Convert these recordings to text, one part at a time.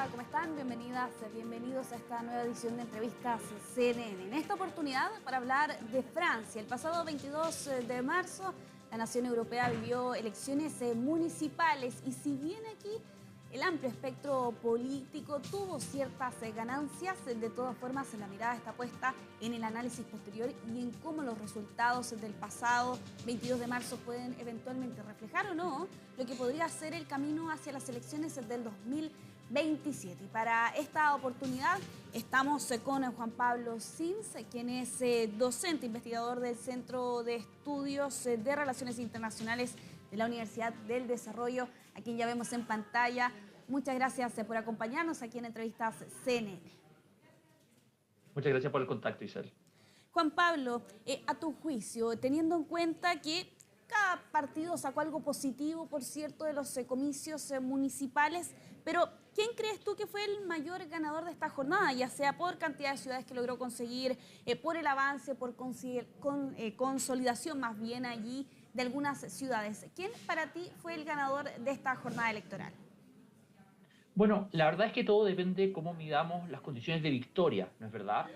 Hola, ¿cómo están? Bienvenidas, bienvenidos a esta nueva edición de Entrevistas CNN. En esta oportunidad para hablar de Francia. El pasado 22 de marzo la nación europea vivió elecciones municipales y si bien aquí el amplio espectro político tuvo ciertas ganancias, de todas formas la mirada está puesta en el análisis posterior y en cómo los resultados del pasado 22 de marzo pueden eventualmente reflejar o no lo que podría ser el camino hacia las elecciones del 2027. Y para esta oportunidad estamos con Juan Pablo Sins, quien es docente investigador del Centro de Estudios de Relaciones Internacionales de la Universidad del Desarrollo, a quien ya vemos en pantalla. Muchas gracias por acompañarnos aquí en Entrevistas CNN. Muchas gracias por el contacto, Isabel. Juan Pablo, a tu juicio, teniendo en cuenta que cada partido sacó algo positivo, por cierto, de los comicios municipales, pero ¿quién crees tú que fue el mayor ganador de esta jornada? Ya sea por cantidad de ciudades que logró conseguir, por el avance, por consolidación más bien allí de algunas ciudades. ¿Quién para ti fue el ganador de esta jornada electoral? Bueno, la verdad es que todo depende de cómo midamos las condiciones de victoria, ¿no es verdad?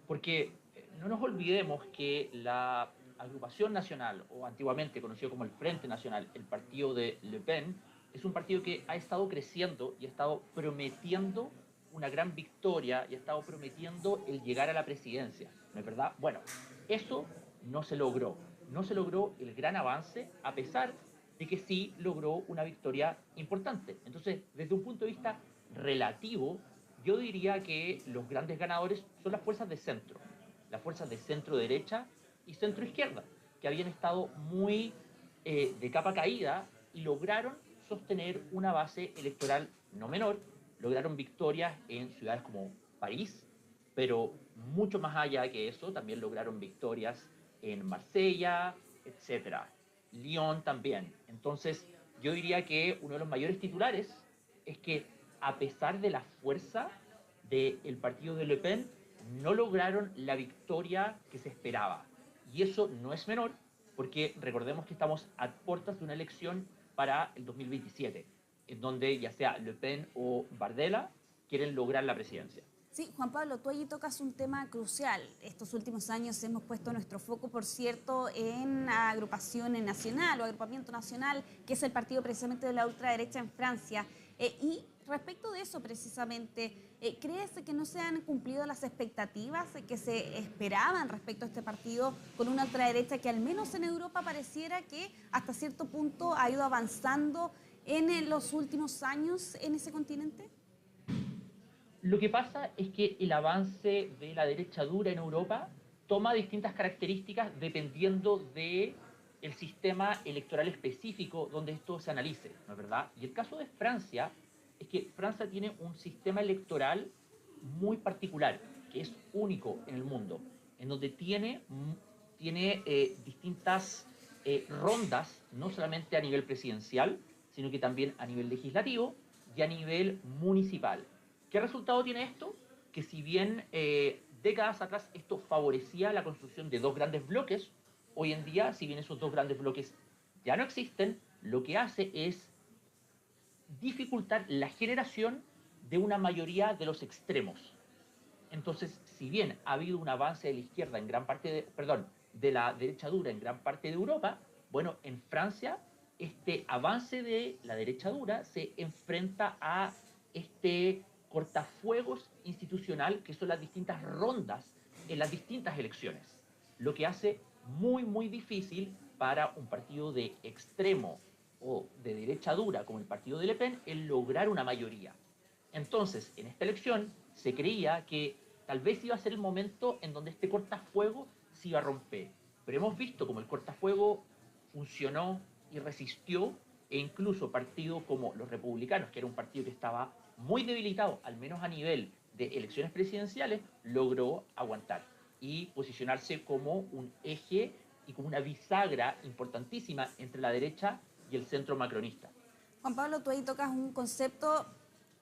Porque no nos olvidemos que la Agrupación Nacional, o antiguamente conocido como el Frente Nacional, el partido de Le Pen, es un partido que ha estado creciendo y ha estado prometiendo una gran victoria y ha estado prometiendo el llegar a la presidencia, ¿no es verdad? Bueno, eso no se logró. No se logró el gran avance a pesar de que sí logró una victoria importante. Entonces, desde un punto de vista relativo, yo diría que los grandes ganadores son las fuerzas de centro derecha y centro izquierda, que habían estado muy de capa caída y lograron sostener una base electoral no menor, lograron victorias en ciudades como París, pero mucho más allá que eso, también lograron victorias en Marsella, etcétera. Lyon también. Entonces, yo diría que uno de los mayores titulares es que a pesar de la fuerza del partido de Le Pen, no lograron la victoria que se esperaba. Y eso no es menor, porque recordemos que estamos a puertas de una elección para el 2027, en donde ya sea Le Pen o Bardella quieren lograr la presidencia. Sí, Juan Pablo, tú allí tocas un tema crucial. Estos últimos años hemos puesto nuestro foco, por cierto, en la agrupación nacional o agrupamiento nacional, que es el partido precisamente de la ultraderecha en Francia. Y respecto de eso, precisamente, ¿crees que no se han cumplido las expectativas que se esperaban respecto a este partido con una ultraderecha que al menos en Europa pareciera que hasta cierto punto ha ido avanzando en los últimos años en ese continente? Lo que pasa es que el avance de la derecha dura en Europa toma distintas características dependiendo de el sistema electoral específico donde esto se analice, ¿no es verdad? Y el caso de Francia es que Francia tiene un sistema electoral muy particular, que es único en el mundo, en donde tiene distintas rondas, no solamente a nivel presidencial, sino que también a nivel legislativo y a nivel municipal. ¿Qué resultado tiene esto? Que si bien décadas atrás esto favorecía la construcción de dos grandes bloques, hoy en día, si bien esos dos grandes bloques ya no existen, lo que hace es dificultar la generación de una mayoría de los extremos. Entonces, si bien ha habido un avance de la izquierda en gran parte perdón, de la derecha dura en gran parte de Europa, bueno, en Francia este avance de la derecha dura se enfrenta a este cortafuegos institucional que son las distintas rondas en las distintas elecciones, lo que hace muy difícil para un partido de extremo o de derecha dura como el partido de Le Pen el lograr una mayoría. Entonces, en esta elección se creía que tal vez iba a ser el momento en donde este cortafuego se iba a romper. Pero hemos visto como el cortafuego funcionó y resistió, e incluso partidos como los republicanos, que era un partido que estaba muy debilitado, al menos a nivel de elecciones presidenciales, logró aguantar y posicionarse como un eje y como una bisagra importantísima entre la derecha y el centro macronista. Juan Pablo, tú ahí tocas un concepto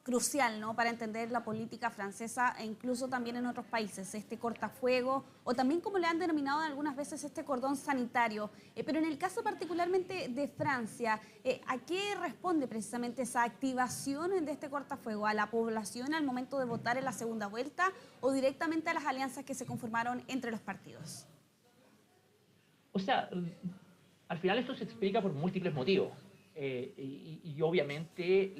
crucial, ¿no?, para entender la política francesa e incluso también en otros países, este cortafuego o también como le han denominado algunas veces este cordón sanitario. Pero en el caso particularmente de Francia, ¿a qué responde precisamente esa activación de este cortafuego? ¿A la población al momento de votar en la segunda vuelta o directamente a las alianzas que se conformaron entre los partidos? O sea, al final esto se explica por múltiples motivos. Y obviamente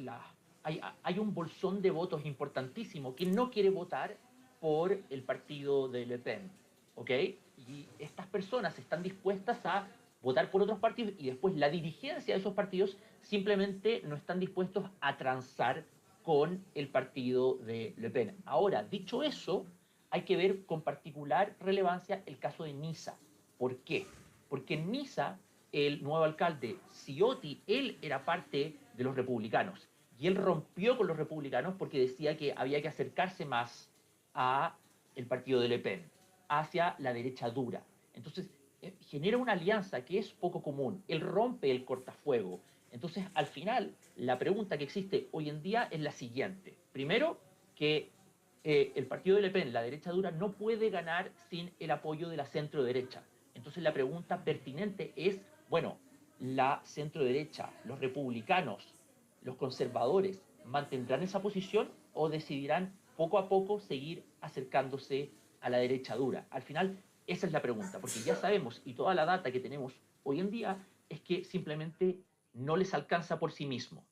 hay un bolsón de votos importantísimo que no quiere votar por el partido de Le Pen, ¿ok? Y estas personas están dispuestas a votar por otros partidos y después la dirigencia de esos partidos simplemente no están dispuestos a transar con el partido de Le Pen. Ahora, dicho eso, hay que ver con particular relevancia el caso de Niza. ¿Por qué? Porque en Niza el nuevo alcalde Ciotti, él era parte de los republicanos y él rompió con los republicanos porque decía que había que acercarse más a el partido de Le Pen, hacia la derecha dura. Entonces, genera una alianza que es poco común. Él rompe el cortafuego. Entonces, al final, la pregunta que existe hoy en día es la siguiente. Primero, que el partido de Le Pen, la derecha dura, no puede ganar sin el apoyo de la centro derecha. Entonces la pregunta pertinente es, bueno, la centro derecha, los republicanos, los conservadores, ¿mantendrán esa posición o decidirán poco a poco seguir acercándose a la derecha dura? Al final, esa es la pregunta, porque ya sabemos y toda la data que tenemos hoy en día es que simplemente no les alcanza por sí mismo,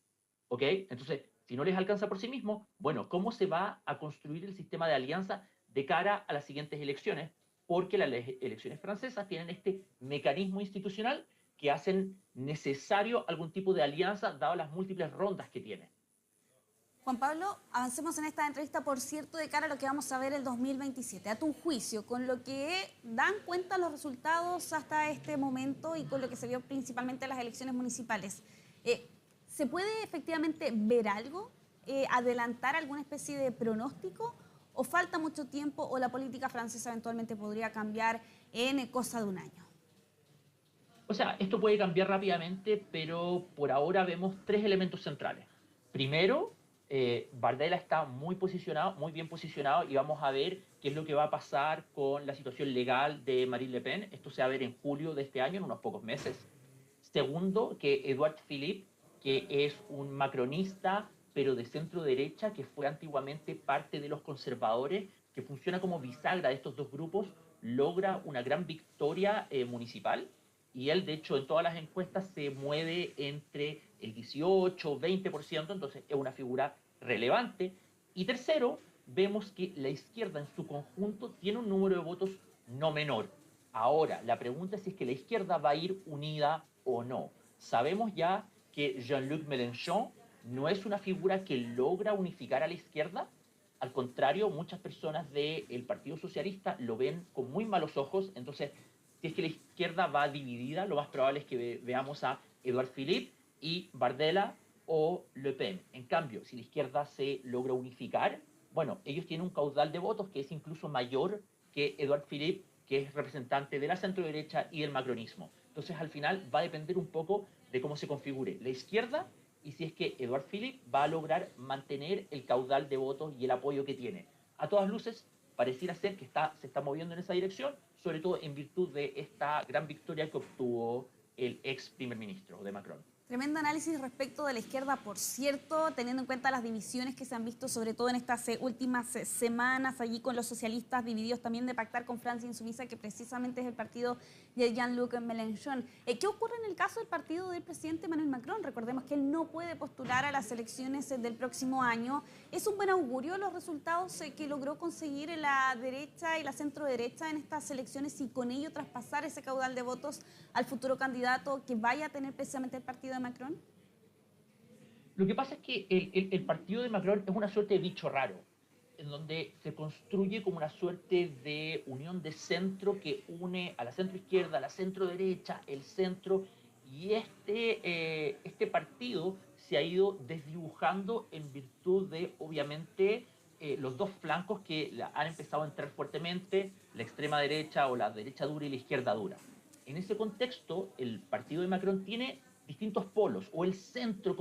¿ok? Entonces, si no les alcanza por sí mismo, bueno, ¿cómo se va a construir el sistema de alianza de cara a las siguientes elecciones? Porque las elecciones francesas tienen este mecanismo institucional que hacen necesario algún tipo de alianza dado las múltiples rondas que tiene. Juan Pablo, avancemos en esta entrevista, por cierto, de cara a lo que vamos a ver el 2027. A tu juicio, con lo que dan cuenta los resultados hasta este momento y con lo que se vio principalmente en las elecciones municipales, ¿se puede efectivamente ver algo? ¿Adelantar alguna especie de pronóstico? ¿O falta mucho tiempo o la política francesa eventualmente podría cambiar en cosa de un año? O sea, esto puede cambiar rápidamente, pero por ahora vemos tres elementos centrales. Primero, Bardella está muy bien posicionado y vamos a ver qué es lo que va a pasar con la situación legal de Marine Le Pen. Esto se va a ver en julio de este año, en unos pocos meses. Segundo, que Edouard Philippe, que es un macronista, pero de centro derecha, que fue antiguamente parte de los conservadores, que funciona como bisagra de estos dos grupos, logra una gran victoria municipal y él, de hecho, en todas las encuestas se mueve entre el 18-20%, entonces es una figura relevante. Y tercero, vemos que la izquierda en su conjunto tiene un número de votos no menor. Ahora, la pregunta es si es que la izquierda va a ir unida o no. Sabemos ya que Jean-Luc Mélenchon no es una figura que logra unificar a la izquierda. Al contrario, muchas personas del Partido Socialista lo ven con muy malos ojos. Entonces, si es que la izquierda va dividida, lo más probable es que veamos a Edouard Philippe y Bardella o Le Pen. En cambio, si la izquierda se logra unificar, bueno, ellos tienen un caudal de votos que es incluso mayor que Edouard Philippe, que es representante de la centroderecha y del macronismo. Entonces, al final, va a depender un poco de cómo se configure la izquierda y si es que Edouard Philippe va a lograr mantener el caudal de votos y el apoyo que tiene. A todas luces, pareciera ser que se está moviendo en esa dirección, sobre todo en virtud de esta gran victoria que obtuvo el ex primer ministro de Macron. Tremendo análisis respecto de la izquierda, por cierto, teniendo en cuenta las divisiones que se han visto, sobre todo en estas últimas semanas, allí con los socialistas divididos también de pactar con Francia Insumisa, que precisamente es el partido de Jean-Luc Mélenchon. ¿Qué ocurre en el caso del partido del presidente Emmanuel Macron? Recordemos que él no puede postular a las elecciones del próximo año. ¿Es un buen augurio los resultados que logró conseguir en la derecha y la centro derecha en estas elecciones y con ello traspasar ese caudal de votos al futuro candidato que vaya a tener precisamente el partido de Macron? Lo que pasa es que el partido de Macron es una suerte de bicho raro, en donde se construye como una suerte de unión de centro que une a la centro izquierda, a la centro derecha, el centro, y este partido se ha ido desdibujando en virtud de, obviamente, los dos flancos que han empezado a entrar fuertemente, la extrema derecha o la derecha dura y la izquierda dura. En ese contexto, el partido de Macron tiene distintos polos, o el centro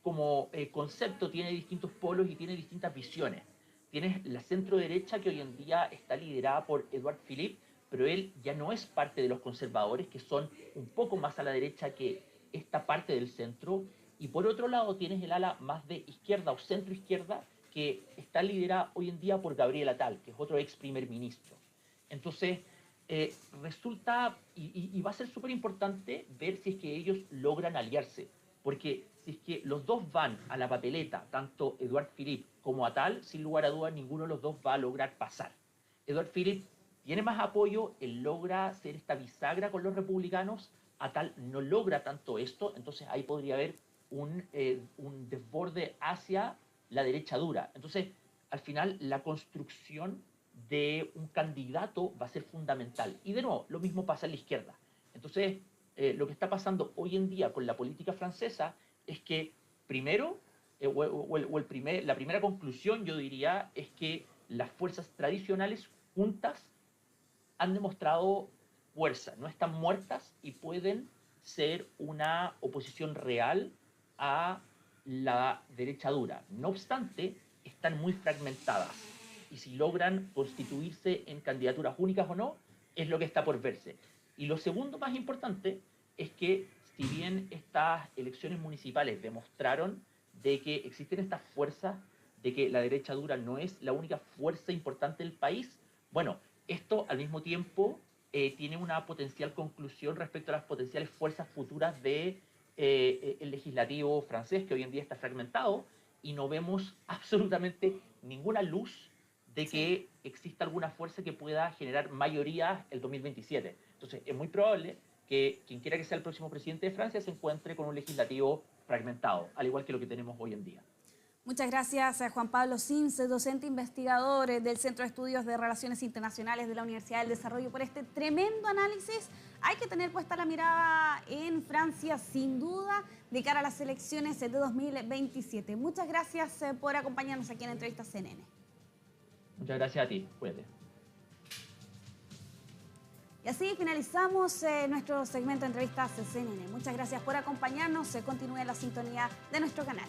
como concepto tiene distintos polos y tiene distintas visiones. Tienes la centro derecha que hoy en día está liderada por Édouard Philippe, pero él ya no es parte de los conservadores, que son un poco más a la derecha que esta parte del centro. Y por otro lado tienes el ala más de izquierda o centro izquierda, que está liderada hoy en día por Gabriel Attal, que es otro ex primer ministro. Entonces, resulta, y va a ser súper importante ver si es que ellos logran aliarse, porque si es que los dos van a la papeleta, tanto Édouard Philippe como Attal, sin lugar a dudas, ninguno de los dos va a lograr pasar. Édouard Philippe tiene más apoyo, él logra ser esta bisagra con los republicanos, Attal no logra tanto esto, entonces ahí podría haber un desborde hacia la derecha dura. Entonces, al final, la construcción de un candidato va a ser fundamental. Y de nuevo, lo mismo pasa en la izquierda. Entonces, lo que está pasando hoy en día con la política francesa es que, primero, la primera conclusión, yo diría, es que las fuerzas tradicionales juntas han demostrado fuerza, no están muertas y pueden ser una oposición real a la derecha dura. No obstante, están muy fragmentadas y si logran constituirse en candidaturas únicas o no, es lo que está por verse. Y lo segundo más importante es que si bien estas elecciones municipales demostraron de que existen estas fuerzas, de que la derecha dura no es la única fuerza importante del país, bueno, esto al mismo tiempo tiene una potencial conclusión respecto a las potenciales fuerzas futuras de el legislativo francés, que hoy en día está fragmentado, y no vemos absolutamente ninguna luz de que exista alguna fuerza que pueda generar mayoría el 2027. Entonces, es muy probable que quien quiera que sea el próximo presidente de Francia se encuentre con un legislativo fragmentado, al igual que lo que tenemos hoy en día. Muchas gracias a Juan Pablo Sims, docente investigador del Centro de Estudios de Relaciones Internacionales de la Universidad del Desarrollo, por este tremendo análisis. Hay que tener puesta la mirada en Francia, sin duda, de cara a las elecciones de 2027. Muchas gracias por acompañarnos aquí en Entrevistas CNN. Muchas gracias a ti. Cuídate. Y así finalizamos nuestro segmento de Entrevistas CNN. Muchas gracias por acompañarnos. Continúe la sintonía de nuestro canal.